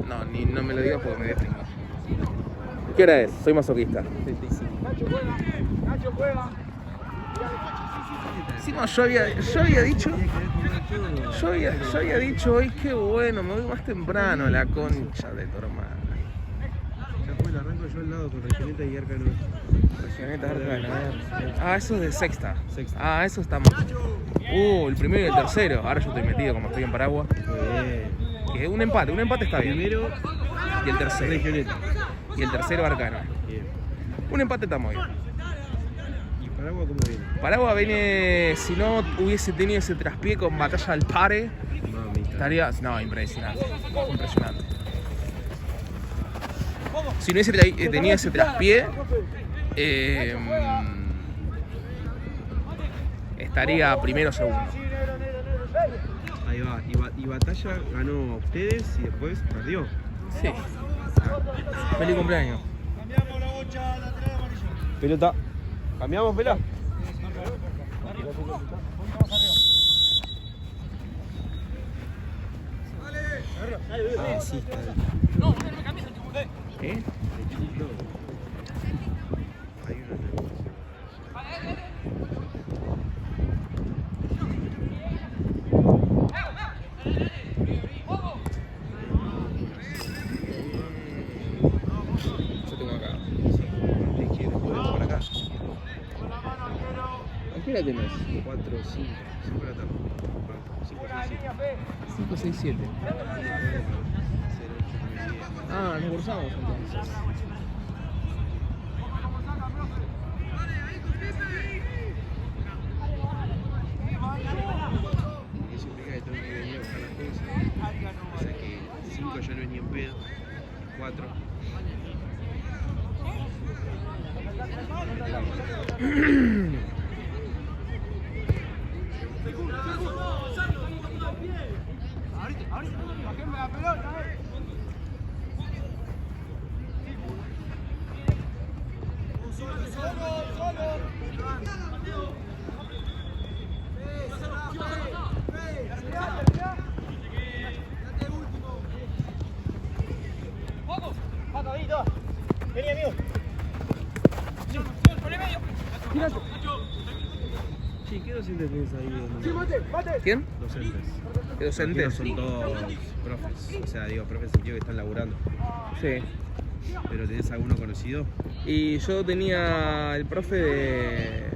No, no me lo digas porque me detengo. ¿Qué hora es? Soy masoquista. 35. Nacho juega. Encima yo había dicho. Yo había dicho hoy, qué bueno, me voy más temprano, la concha de tu hermana. Ya fue, arranco yo al lado con Regioneta y Arcano. Regioneta, Arcano, a ver. Ah, eso es de sexta. Sexta. Ah, eso estamos. El primero y el tercero. Ahora yo estoy metido como estoy en Paraguay. Que un empate está bien. Primero Y el tercero. Regioneta. Y el tercero Arcano. Bien. Un empate estamos bien. ¿Y Paraguay cómo viene? Paraguay viene, si no hubiese tenido ese traspié con Batalla del Pare, Mamita. estaría. No, impresionante. Impresionante. Si no hubiese tenido ese traspié, estaría primero o segundo. Ahí va. Y Batalla ganó a ustedes y después perdió. Sí. Feliz cumpleaños. Cambiamos la bocha lateral amarillo. Pelota. ¿Cambiamos, Pela? Ah, sí, está bien. ¿Qué? Hay una negociación. Yo tengo acá. ¿Qué quieres? ¿Podemos por acá? ¿A qué hora tenés? 4, 5, 5 de la tarde. 5, 6, 7. 5, 6, 7. Ah, nos cruzamos entonces. Eso implica que tengo que venir a buscar las cosas. O sea que 5 ya no es ni en pedo. 4. Bajemos la pelota, vení, amigo. Sí, ¿qué docentes tenés ahí? Mate. ¿Quién? Docentes. ¿Qué docente? No son todos profes. O sea, digo, profes en el sentido que están laburando. Sí. ¿Pero tenés alguno conocido? Y yo tenía el profe de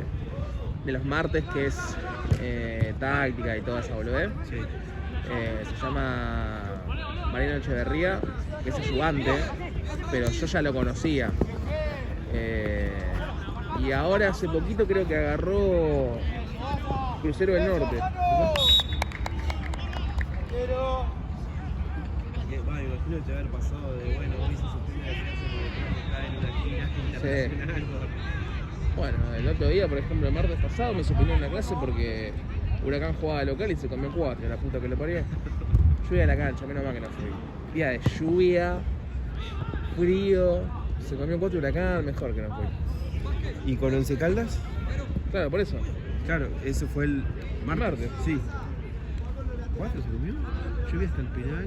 los martes, que es táctica y toda esa boludez. Sí. Se llama Mariano Echeverría, que es ayudante, pero yo ya lo conocía. Y ahora hace poquito creo que agarró Crucero del Norte. Pero Me imagino te haber pasado de, bueno, hoy se suspende la clase porque acá en una gira internacional. Bueno, el otro día, por ejemplo, el martes pasado me suspendieron la clase porque Huracán jugaba de local y se comió 4, la puta que le parió. Lluvia en la cancha, menos mal que no fui. Día de lluvia, frío, se comió 4 Huracán, mejor que no fui. ¿Y con Once Caldas? Claro, por eso. Claro, eso fue el Martes. Sí. ¿4 se comió? Yo vi hasta el penal.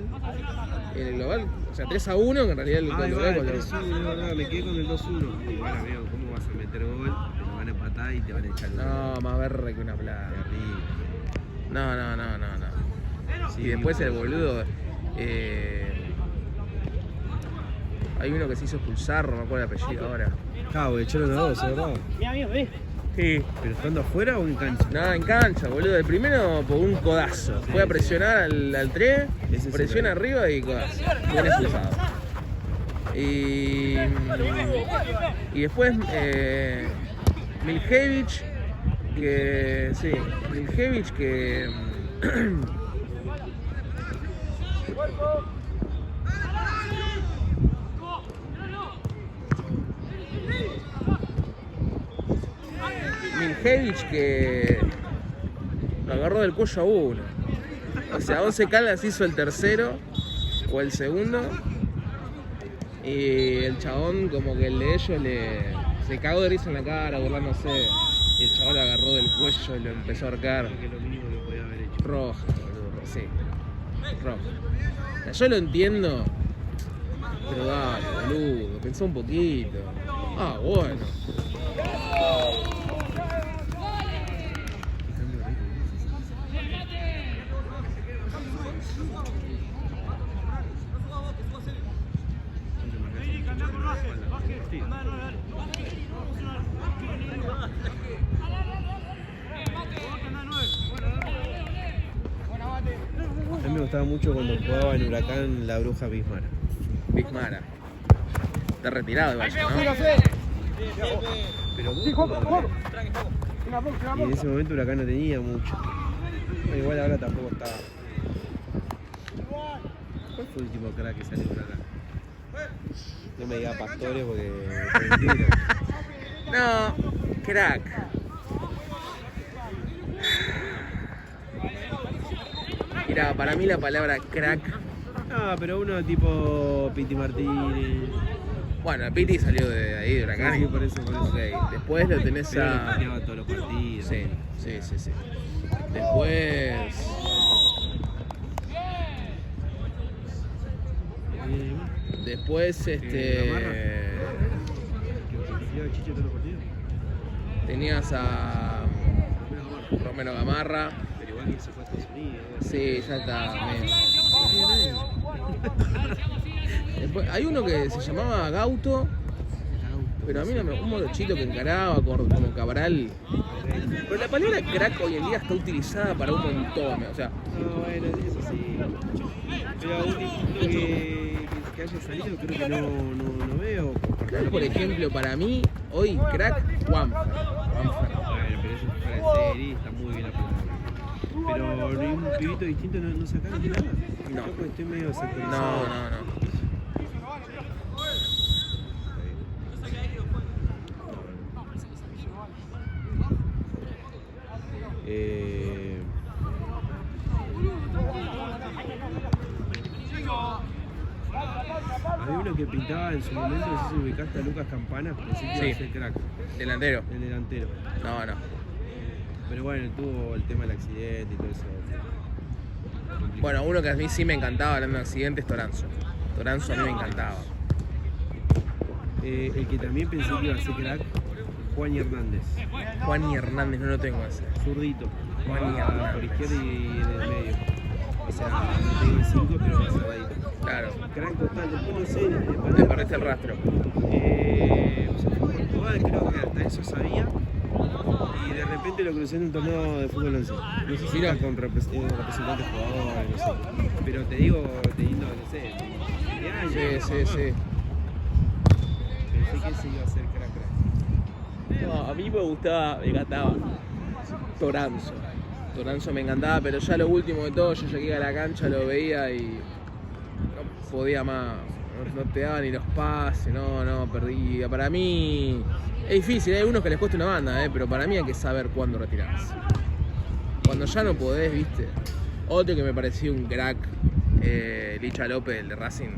En el global, o sea, 3-1, que en realidad el Ah, global el con 3-1, de verdad, me quedé con el 2-1. Igual, amigo, ¿cómo vas a meter gol? Te lo van a empatar y te van a echar el gol. No, más verde que una plata. Terrible. No. Sí, Y después el boludo. Hay uno que se hizo expulsar, no me acuerdo el apellido ahora. Cabo, echaron a 2, ¿verdad? mira, amigo, vení. Sí. ¿Pero estando afuera o en cancha? Nada, en cancha, boludo. El primero por un codazo. Fue a presionar al 3, Ese presiona sí, arriba y codazo. Bien expulsado. Y después Miljevich, que. Sí, Miljevich que. Miljevich que lo agarró del cuello a uno. O sea, Once Caldas hizo el tercero o el segundo y el chabón como que el de ellos se cagó de risa en la cara, burlándose. Y el chabón lo agarró del cuello y lo empezó a ahorcar. Creo que es lo mínimo que podía haber hecho. Roja, boludo, sí. roja. Yo lo entiendo, pero dale, boludo, pensá un poquito. Ah, bueno. A mí me gustaba mucho cuando jugaba en Huracán la bruja Bismara. Bismara. Está retirado igual, ¿no? Pero y en ese momento Huracán no tenía mucho. Pero igual ahora tampoco estaba. ¿Cuál fue el último crack que salió de Huracán? No me diga Pastores porque me tiro. No, crack. Mira, para mí la palabra crack. No, pero uno tipo Piti Martínez. Bueno, Piti salió de ahí, de Huracán. Sí, por eso. Ok, después lo tenés Pero a. pateaba todos los partidos. Sí. Después. Después, Gamarra. ¿Que pateaba Chicho todos los partidos? tenías a Romero Gamarra. Pero igual que se fue a Estados Unidos. Sí, ya está. Después, hay uno que se llamaba Gauto, pero a mí no me un morochito que encaraba como Cabral. Pero la palabra crack hoy en día está utilizada para un montón, o sea, No, bueno, eso sí. Pero un distinto que haya salido creo que no veo. crack, por ejemplo, para mí, hoy crack, Juanfer. Bueno, pero eso es para serie, está muy bien la palabra. Pero un pibito distinto no sacaron nada. No. Yo pues estoy medio desactualizado. No. Había uno que pintaba en su momento, no sé si ubicaste a Lucas Campana, pensé que iba a ser crack, Delantero. el delantero. No. Pero bueno, tuvo el tema del accidente y todo eso. Bueno, uno que a mí sí me encantaba hablando de accidentes, Toranzo. Toranzo a mí me encantaba. El que también pensé que iba a ser crack, Juan Hernández. Juan y Hernández, no lo tengo ese. Zurdito. Juan Hernández. Por izquierda y en el medio. O sea, no tengo el 5, pero va a ser ahí. Claro, Crack total, después no sé. le perdiste el rastro. O sea, fue en Portugal, creo que hasta eso sabía. Y de repente lo crucé en un torneo de fútbol 11. No sé si Mira. era con representantes jugadores, no sé. Pero te digo, teniendo, no sé, 20 años. Sí. Pensé que ese iba a ser crack. No, a mí me gustaba, me encantaba Toranzo. Toranzo me encantaba, pero ya lo último de todo, yo llegué a la cancha, lo veía y no podía más. No te daba ni los pases, no, perdía. Para mí es difícil, hay unos que les cuesta una banda, pero para mí hay que saber cuándo retirarse. Cuando ya no podés, viste. Otro que me pareció un crack, Licha López, el de Racing.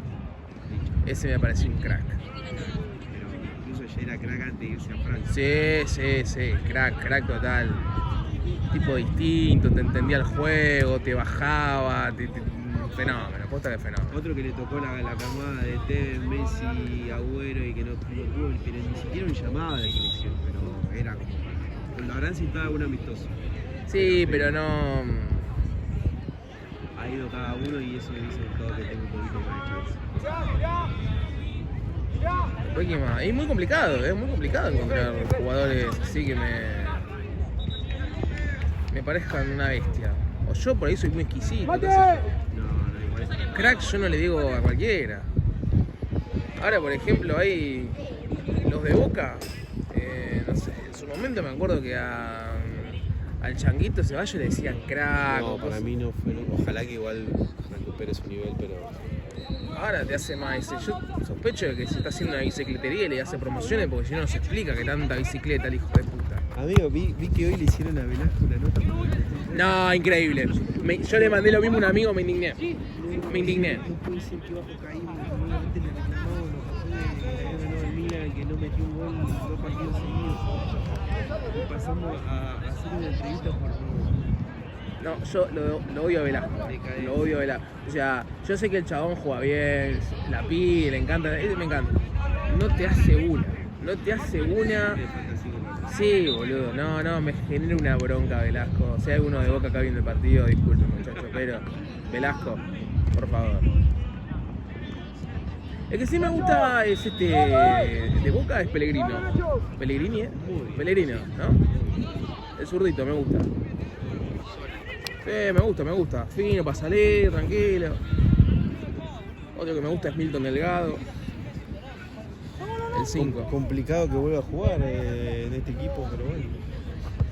Ese me pareció un crack. Pero incluso ya era crack antes de irse a Francia. Sí, crack total. Tipo distinto, te entendía el juego, te bajaba, fenómeno, posta de fenómeno. Otro que le tocó la camada de Tevez, Messi, Agüero y que no tuvo ni siquiera un llamado a la selección, pero era como lo habrán citado algún amistoso. Sí, pero no. Ha ido cada uno y eso me dice todo que tengo un poquito más de chance. Después, ¿qué más? Es muy complicado encontrar jugadores así que me parezcan una bestia. O yo por ahí soy muy exquisito. qué sé yo. No, igual. Crack yo no le digo a cualquiera. Ahora, por ejemplo, hay los de Boca, no sé, en su momento me acuerdo que al Changuito Ceballos le decían crack. No, o para cosas. mí no fue. Ojalá que igual recupere su nivel, pero. Ahora te hace más. Yo sospecho de que se está haciendo una bicicletería y le hace promociones porque si no, no se explica que tanta bicicleta el hijo de puta. Amigo, vi que hoy le hicieron a Velasco una nota. No, increíble. Yo le mandé lo mismo a un amigo, me indigné. Me indigné. No puede ser que bajo caímos, nuevamente le reclamamos lo pasó de que había ganado el Milan, que no metió un gol 2 partidos seguidos. Y pasamos a hacer una entrevista No, yo lo odio a Velasco. Lo odio a Velasco. O sea, yo sé que el chabón juega bien, la pide, le encanta, me encanta. No te hace una. No te hace una. Sí, boludo. No, me genera una bronca Velasco. Si hay alguno de Boca acá viendo el partido, disculpen muchachos, pero Velasco, por favor. El que sí me gusta es de Boca es Pellegrino. Pellegrini, ¿eh? Pellegrino, ¿no? El zurdito, me gusta. Sí, me gusta. Fino para salir, tranquilo. Otro que me gusta es Milton Delgado. El 5. Complicado que vuelva a jugar en este equipo, pero bueno.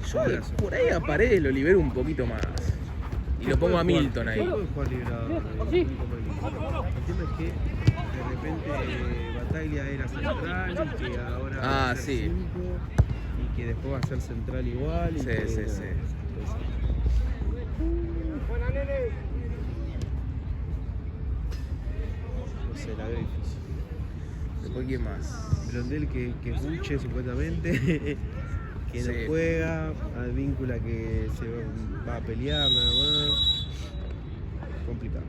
Yo por ahí a Paredes lo libero un poquito más. Y lo pongo a Milton ahí. Puede jugar liberado. El tema es que de repente Bataglia era central y que ahora va a ser 5 y que después va a ser central igual. Y sí. No sé, la veo difícil. Después, ¿quién más? Blondel que es buche supuestamente, que no juega, Advíncula que se va a pelear nada más. Complicado.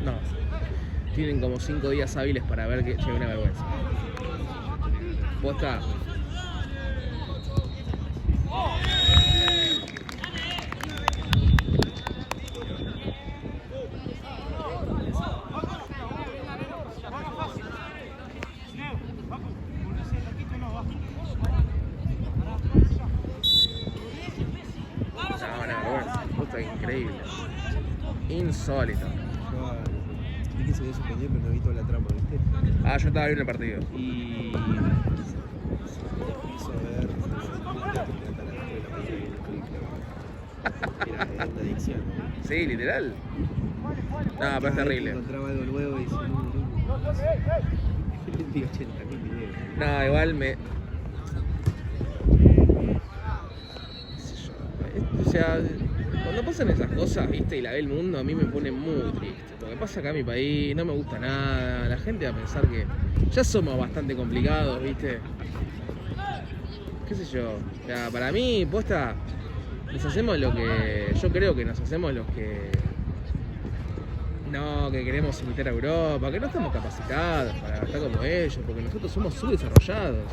No. Tienen como 5 días hábiles para ver que llega una vergüenza. Posta. Increíble. Insólito. Vi que se había suspendido, pero no vi toda la trama, ¿viste? Ah, yo estaba viendo el partido. Y hizo ver era esta adicción. Sí, literal. No, pero es terrible. Encontraba algo nuevo y decía, no, vi 80.000 videos. No, igual me... O sea, cuando pasan esas cosas, viste, y la ve el mundo, a mí me pone muy triste. Lo que pasa acá en mi país no me gusta nada. La gente va a pensar que ya somos bastante complicados, viste. Qué sé yo. O sea, para mí, posta, nos hacemos lo que... Yo creo que nos hacemos los que... No, que queremos imitar a Europa, que no estamos capacitados para estar como ellos, porque nosotros somos subdesarrollados.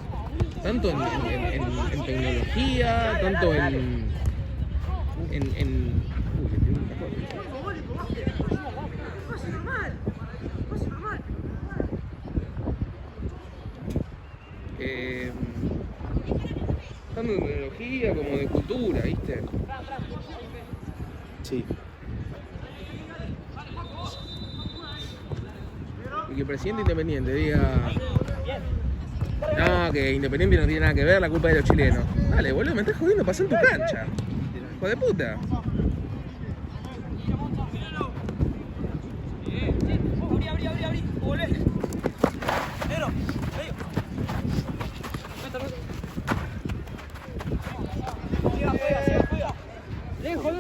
Tanto en tecnología, tanto en uy, le tiré un tanto en tecnología como de cultura, ¿viste? Sí. Y que el presidente independiente diga... No, que Independiente no tiene nada que ver, la culpa es de los chilenos. Dale, boludo, me estás jodiendo, pasá en tu cancha. Hijo de puta. Dejo.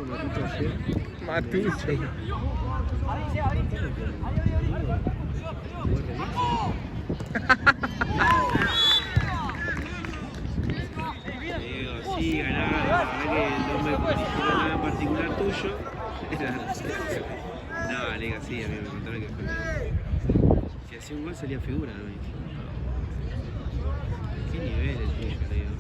con Matucho ayer. Matucho. Digo, sí, ganaba, la verdad que no me dijeron nada en particular tuyo. No, le digo, sí, a mí me contaron que fue. Si hacía un gol salía figura, ¿no? ¿Qué nivel el tuyo, le digo?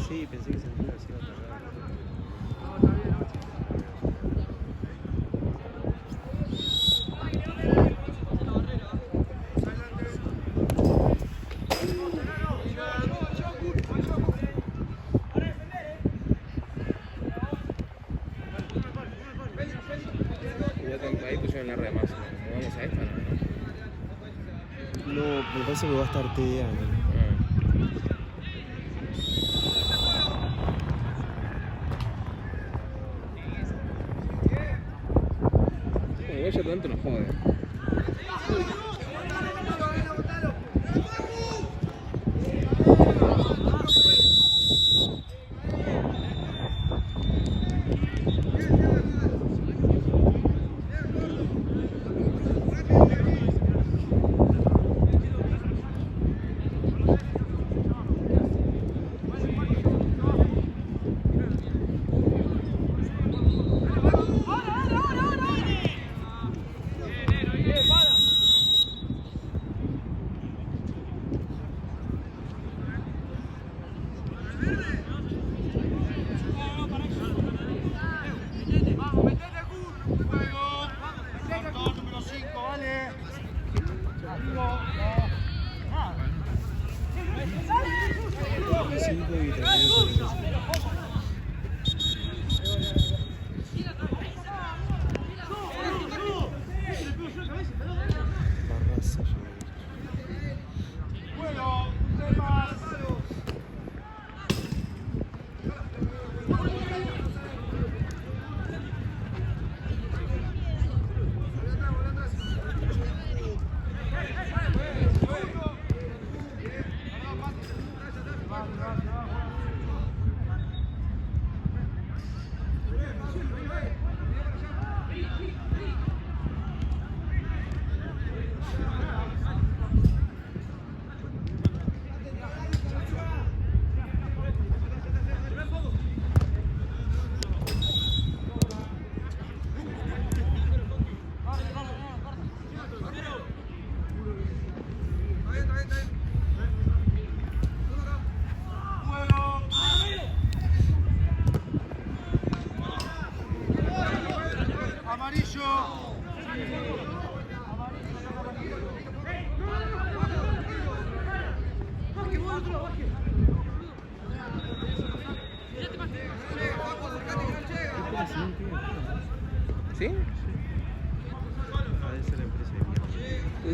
Sí, pensé que Centura se iba a cargar. Ahí pusieron la red más. ¿Vamos a esta? No, me parece que va a estar TDA. Igual ya tanto nos jode.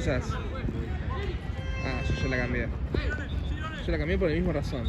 usás? Ah, yo ya la cambié. Yo la cambié por la misma razón.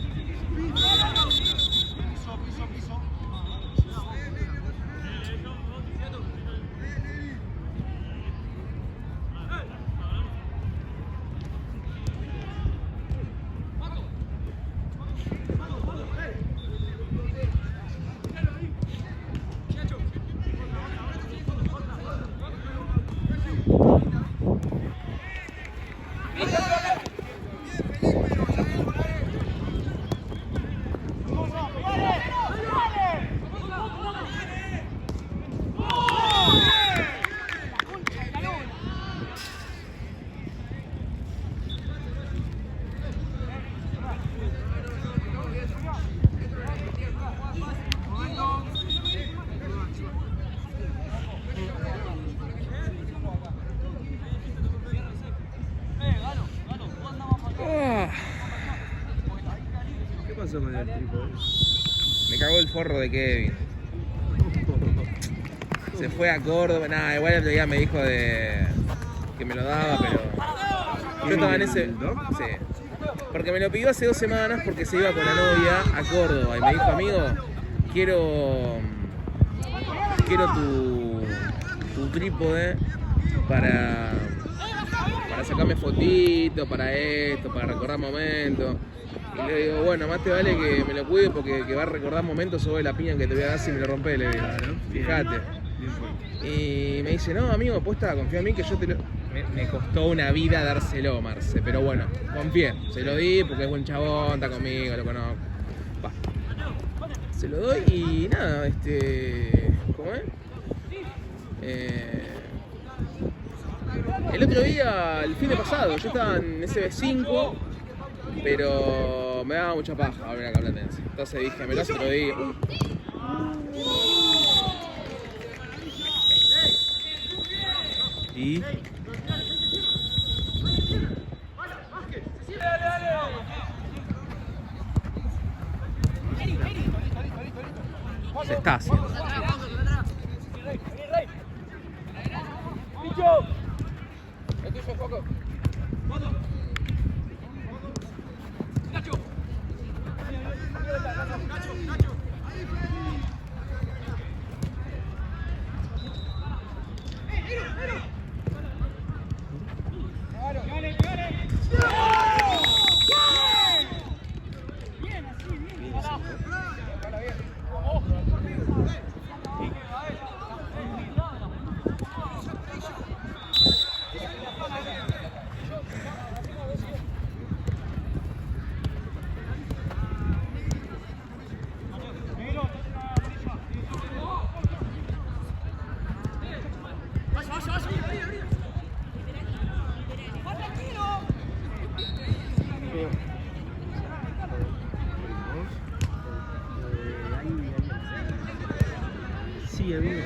¿Qué pasó con el trípode? Me cagó el forro de Kevin. Se fue a Córdoba. Nada, igual el otro día me dijo de que me lo daba, pero yo estaba en ese. Sí. Porque me lo pidió hace 2 semanas porque se iba con la novia a Córdoba y me dijo, amigo, quiero tu trípode para sacarme fotitos, para esto, para recordar momentos. Y le digo, bueno, más te vale que me lo cuide porque que va a recordar momentos sobre la piña que te voy a dar si me lo rompes, le digo. Fíjate. Y me dice, no, amigo, posta, confía en mí que yo te lo... Me costó una vida dárselo, Marce, pero bueno, confié. Se lo di porque es buen chabón, está conmigo, lo conozco. Va. Se lo doy y nada, ¿cómo es? El otro día, el fin de pasado, yo estaba en SB5, pero me daba mucha paja volver a Cablatense. Entonces dije, me lo hace otro día. Y... Se está haciendo. ¿Es tuyo, Coco? Sí, amigo.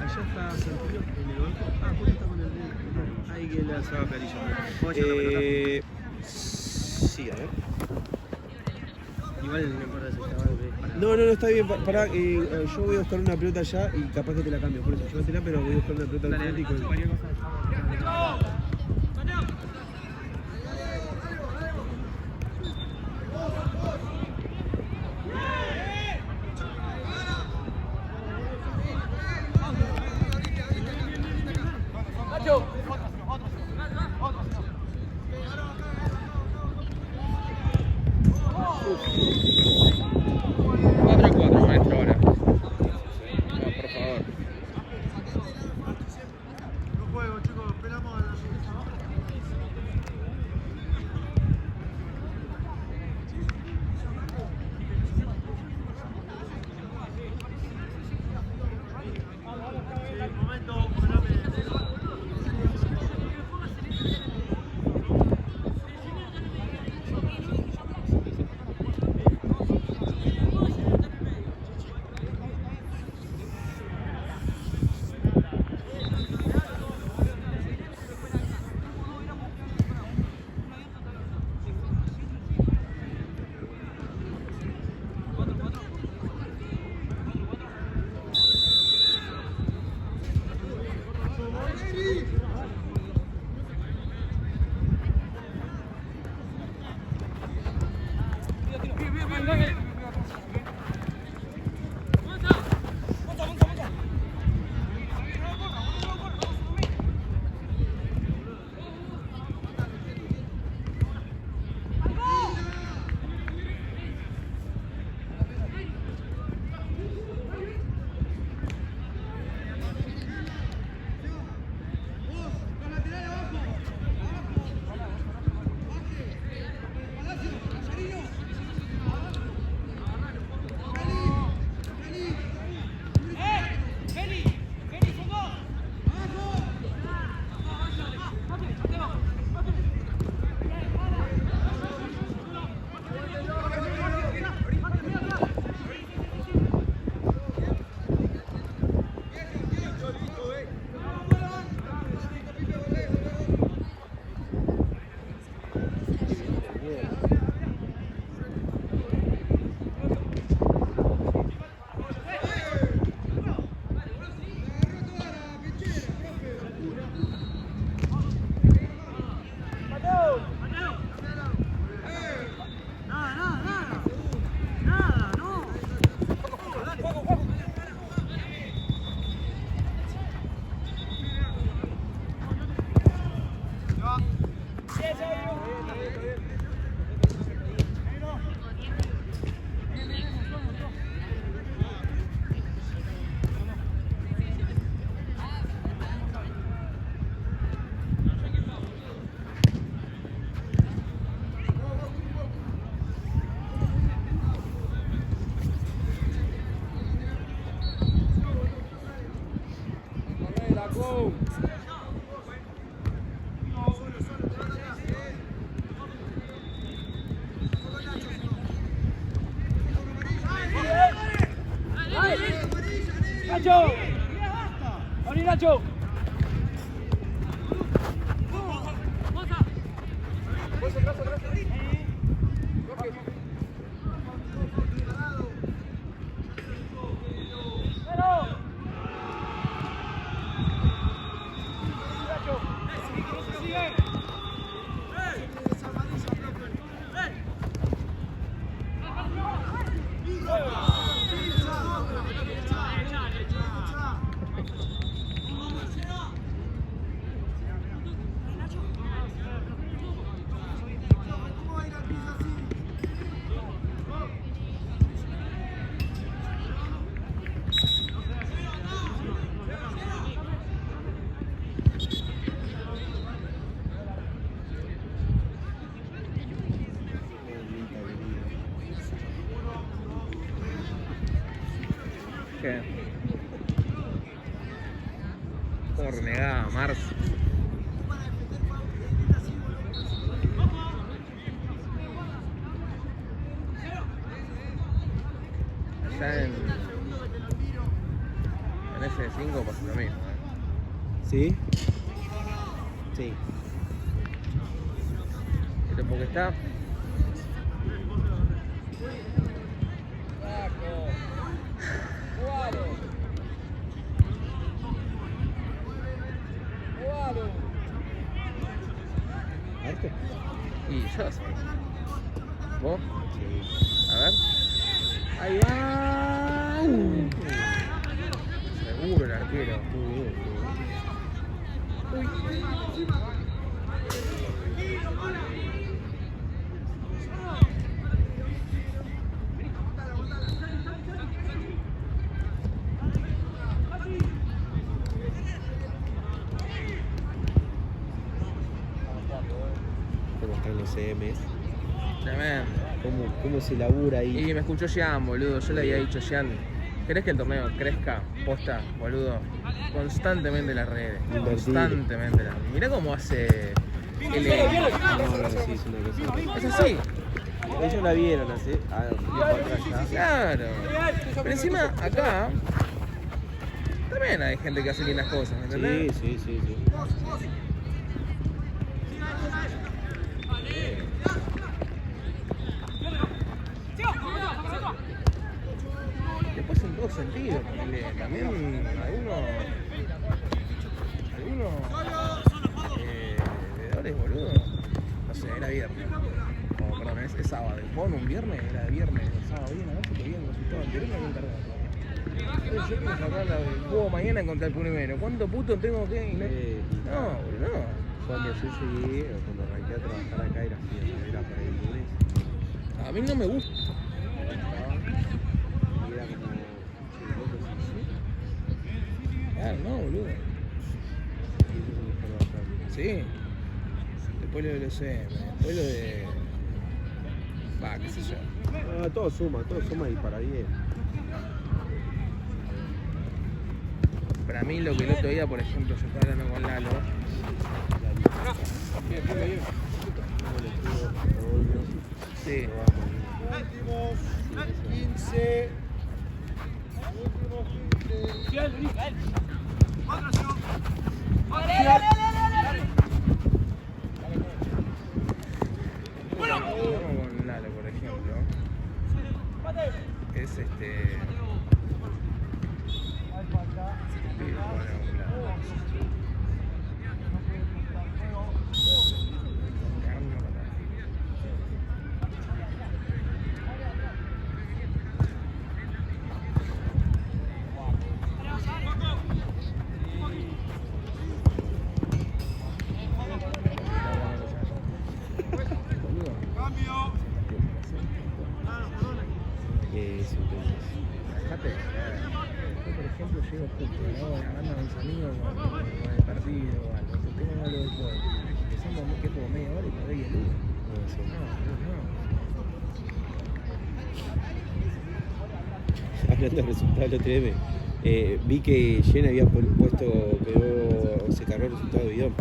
Allá está Santillo en el banco. Ah, ¿por qué está con el dedo? Ahí que le alzaba Carillo. Sí, a ver. Igual no importa si estaba No, está bien. Pará, yo voy a buscar una pelota allá y capaz que te la cambio. Por eso llévatela, pero voy a buscar una pelota al frente y con... Nacho. Vení, Nacho. ¿Qué? Como renegada, Mars. Allá en S5 pasa lo mismo, ¿Sí? Sí. Pero porque está. ¿Marco? Y yo sé. ¿Vos? Sí. A ver. Ahí va. Seguro el arquero. Muy bien. ¿Cómo están los CMs? Tremendo. ¿Cómo se labura ahí? Y me escuchó Jean, boludo. Yo le había dicho, Jean, ¿querés que el torneo crezca? Posta, boludo. Constantemente las redes. Invertir. Constantemente las redes. Mirá cómo hace el... No, sí, es una cosa. Es así. Ellos la vieron hace tiempo atrás ya. Claro. Pero encima, acá... también hay gente que hace bien las cosas, ¿me entendés? Sí. Después en todo sentido, ponele, también algunos veedores, boludo. No sé, era viernes. Oh, perdón, es sábado. Jugaban un viernes, era de viernes, el sábado bien, ¿no? Porque bien el resultado anterior me habían cargado. Yo quiero sacar el juego mañana contra el Punimeno. ¿Cuánto puto tengo que ir? No, boludo, no. Cuando yo llegué, cuando arranqué a trabajar acá era para el lunes. A mí no me gusta. Y era como... Ah, no, boludo. Sí. Después lo del SM, después lo de... Va, qué sé yo. Todo suma y para bien. Para mí lo que el otro día, por ejemplo, yo estaba hablando con Lalo. Bien. Sí. Últimos 15. Vamos con Lalo, por ejemplo. Es llego justo, ¿no? Hablando con mis amigos con el partido o algo. Tengo algo del juego. Empezamos que como media hora y me doy el uno. No. Hablando del resultado del otro día, vi que Jen había puesto, se cargó el resultado de Bidón.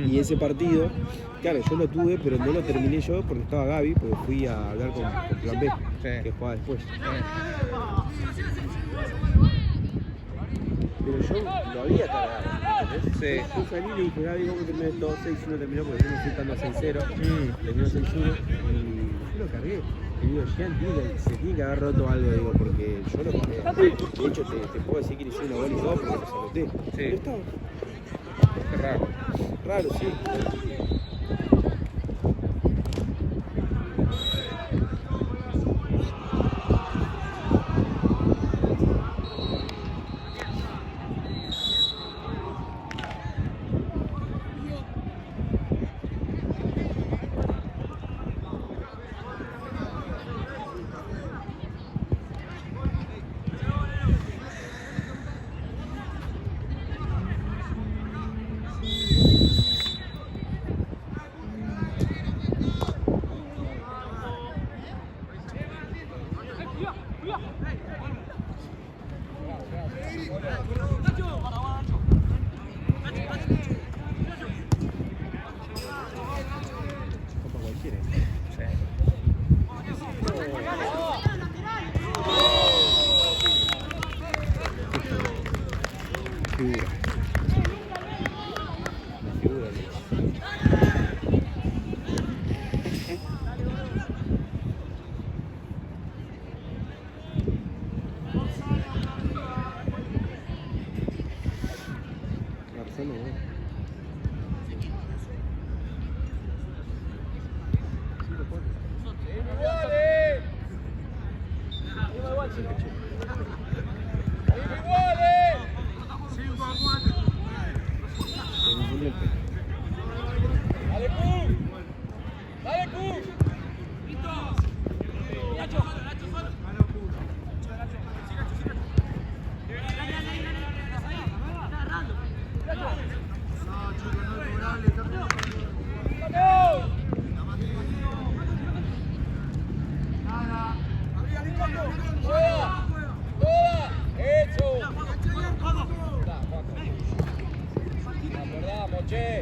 Y ese partido, claro, yo lo tuve, pero no lo terminé yo porque estaba Gaby, porque fui a hablar con Plan B, que jugaba después. Pero yo lo había cargado, ¿entendés? Yo salí y le dije, Gaby, ¿cómo terminó esto? 6-1 terminó porque yo me fui estando a 6-0, terminó 6-1 y yo lo cargué. Y digo, Jean se tiene que haber roto algo, digo, porque yo lo cargué. De hecho, te puedo decir que le hice una bola y todo porque lo saboté. Pero estaba. Qué raro. Raro, sí.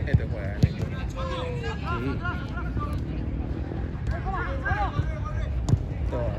Este juega, Nico. Sí. Todo.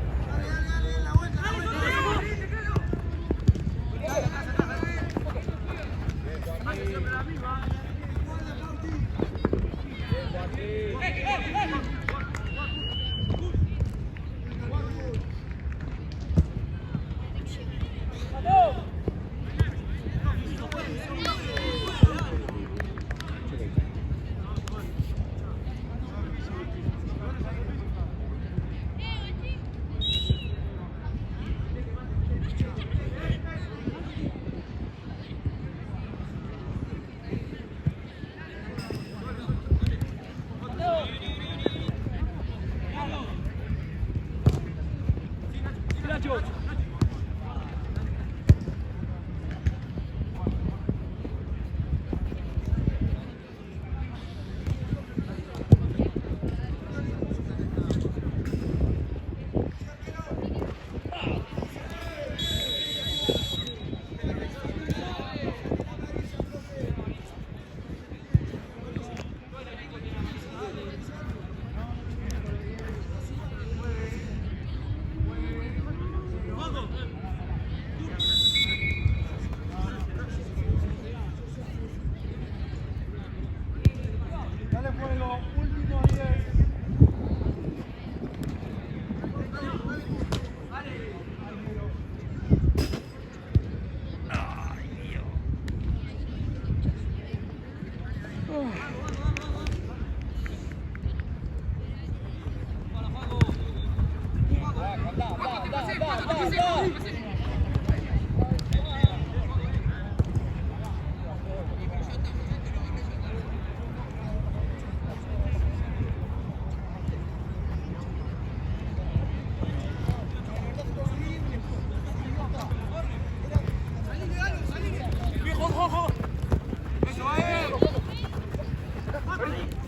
Dale fuego, último 10.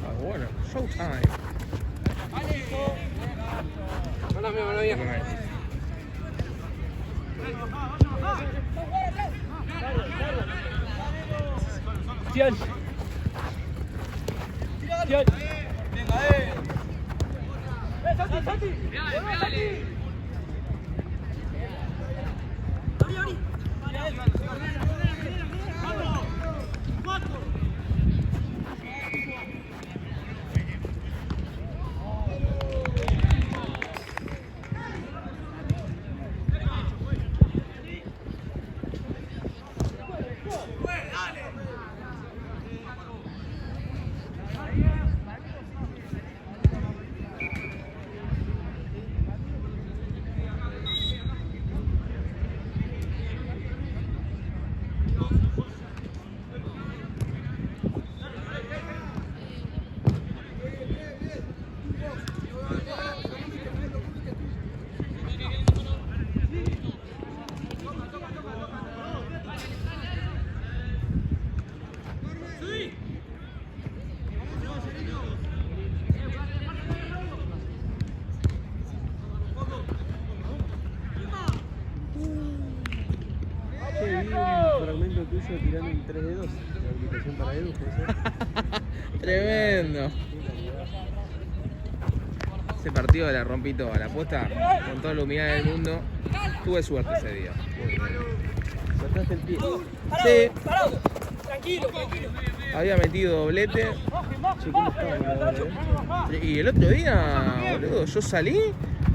Ah, bueno, showtime. Fragmento tuyo tirando un 3 de 2. La habilitación para Edu, ¿puede ser? Tremendo. Ese partido la rompí toda, la apuesta con toda la humildad del mundo. Tuve suerte ese día. Sacaste el pie. Sí, Tranquilo. había metido doblete. Che, ¿cómo estaba ahora, Y el otro día, boludo, yo salí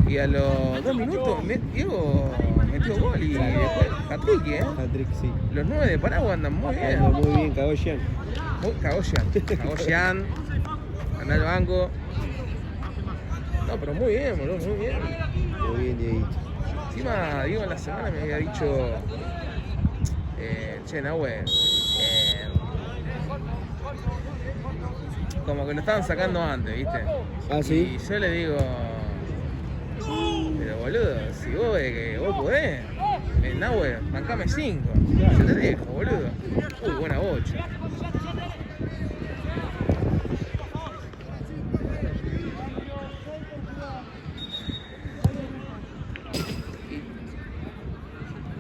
y a los 2 minutos Diego metió gol y después hat-trick, Patrick, sí. Los 9 de Paraguay andan muy bien. Ando muy bien, cagó Jean. Cagó Jean, anda al banco. No, pero muy bien, boludo, muy bien. Muy bien, Dieguito. Encima, Diego en la semana me había dicho, che, Nahue, como que lo estaban sacando antes, ¿viste? Ah, ¿sí? Y yo le digo, pero boludo, si vos ves que vos podés, Nahue, bancame 5. Yo te dejo, boludo. Uy, buena bocha.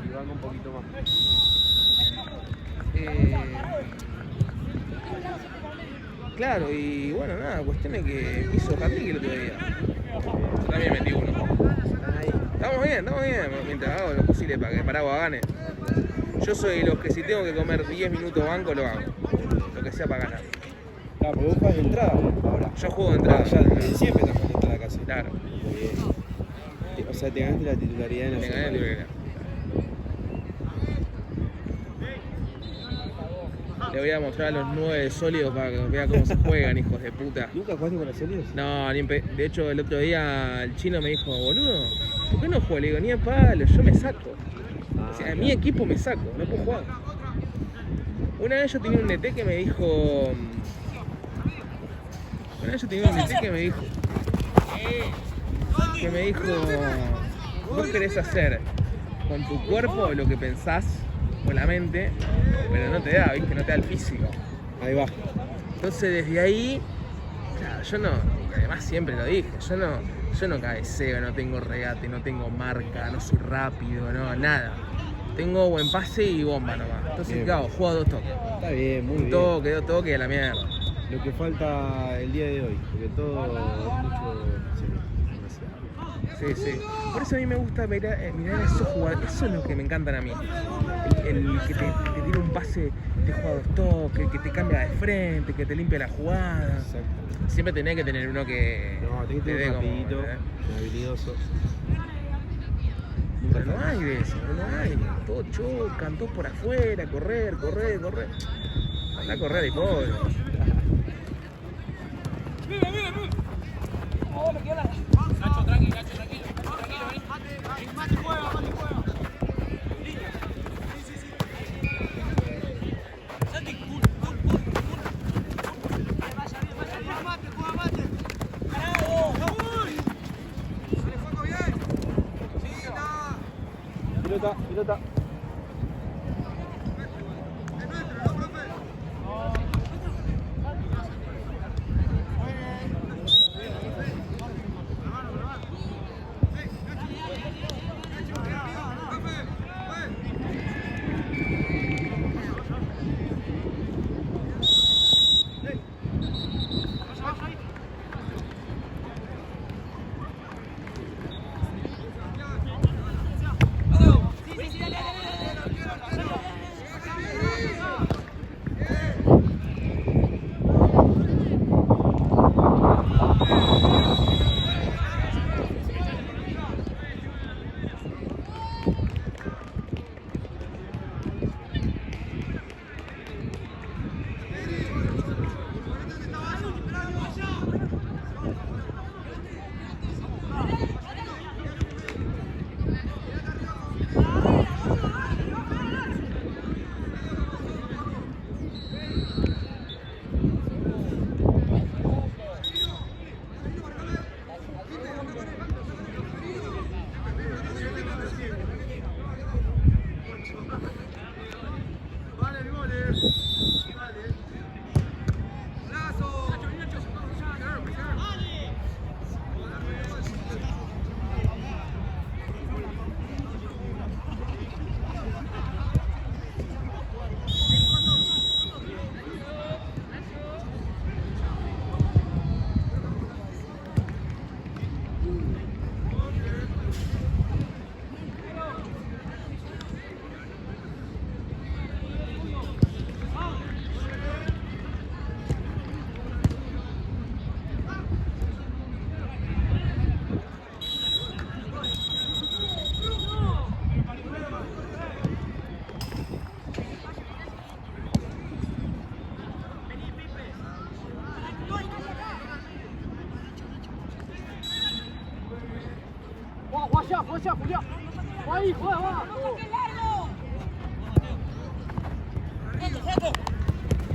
Y banca un poquito más. Claro, y bueno, nada, cuestión es que hizo hat-trick el otro día. Yo también metí uno. Estamos bien, mientras hago lo posible para que Paraguay gane. Yo soy de los que si tengo que comer 10 minutos banco, lo hago. Lo que sea para ganar. Claro, porque vos juegas de entrada ahora. Yo juego de entrada. Ya, desde siempre estás jugando entrada casi. Claro, Muy bien. O sea, te ganaste la titularidad en la me gané el libre. Le voy a mostrar a los 9 sólidos para que vean cómo se juegan, hijos de puta. ¿Nunca jugaste con las sólidos? No, de hecho el otro día el chino me dijo, boludo, ¿por qué no juego? Le digo, ni a palo, yo me saco. O sea, a mi equipo me saco, no puedo jugar. Una vez yo tenía un DT que me dijo... vos querés hacer con tu cuerpo lo que pensás con la mente, pero no te da, ¿viste? No te da el físico. Ahí va. Entonces desde ahí, claro, yo no, y además siempre lo dije, yo no cabeceo, no tengo regate, no tengo marca, no soy rápido, no, nada. Tengo buen pase y bomba nomás. Entonces, Bien. claro, juego a 2 toques. Está bien, muy Un bien. toque, 2 toques y a la mierda. Lo que falta el día de hoy, porque todo mucho. Sí, sí. Por eso a mí me gusta mirar a esos jugadores. Eso es lo que me encantan a mí. El que te tira un pase, te juega 2 toques, que te cambia de frente, que te limpia la jugada. Exacto. Siempre tenés que tener uno que No, tenés que te dé tener como, rapidito, ¿eh? habilidoso. Pero no hay de eso, no hay. Todos chocan, todos por afuera, correr. Anda a correr y pobre. Nacho, tranquilo, ven. Mate juega. Santi, Mate. Pilota.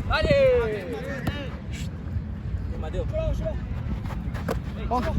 ¡Dale! Mateo. Vamos.